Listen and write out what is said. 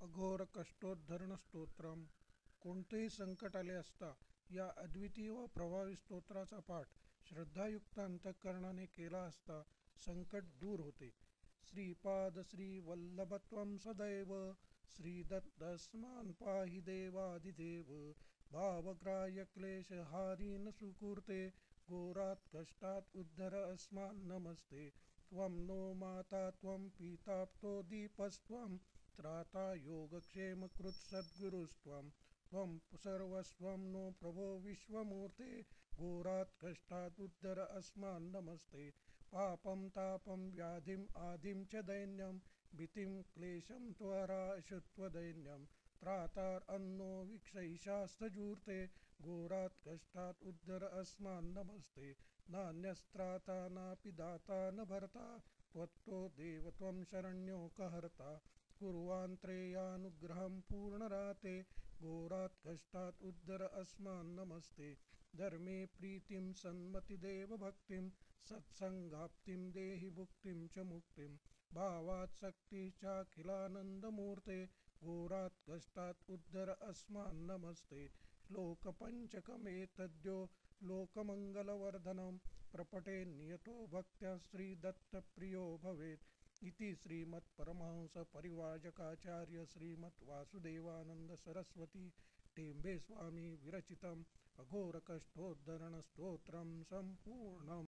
अघोर कष्टोद्धरण स्तोत्रम. कोणतेही संकट आले असता या अद्वितीय व प्रभावी स्तोत्राचा पाठ श्रद्धायुक्त अंतःकरणाने केला असता संकट दूर होते. श्रीपाद श्री वल्लभत्वं सदैव श्रीदत्तस्मान् पाहि देवादिदेव. भावग्राह्य क्लेशहारी न सुकृते घोरात् कष्टात् उद्धर अस्मान् नमस्ते. त्वं नो माता त्वं पिता तो दीपस्त्वं त्राता योगक्षेमकृत् सद्गुरुस्त्वं. त्वं सर्वस्वं नो प्रभो विश्वमूर्ते घोरात् कष्टात् उद्धर अस्मान् नमस्ते. पापं तापं व्याधिम् आदिं च दैन्यं भीतिं क्लेशं त्वरा शुत्वदैन्यं. त्रातार अन्नो विक्षैषास्तजूर्ते घोरात् कष्टात् उद्धर अस्मान् नमस्ते. नान्यस्त्राता नापि दाता न भर्ता त्वत्तो देव त्वं शरण्यो कहर्ता. कुर्वान्त्रेयानुग्रहं पूर्णराते घोरात् कष्टात् उद्धर अस्मान् नमस्ते. धर्मे प्रीतिं सन्मतिदेव भक्तिं सत्संगाप्तिं देहि भुक्तिं च मुक्तिं. भावात् शक्ति चाखिलानन्दमूर्ते घोरात् कष्टात् उद्धर अस्मान् नमस्ते. श्लोकपञ्चकमेतद्यो लोकमङ्गलवर्धनं प्रपटे नियतो भक्त्या श्रीदत्तप्रियो भवेत् इति श्रीमत्परमहंस परिव्राजकाचार्य श्रीमत् वासुदेवानंद सरस्वती टेंबे स्वामी विरचितम् अघोर कष्टोद्धरण स्तोत्रम संपूर्णम्.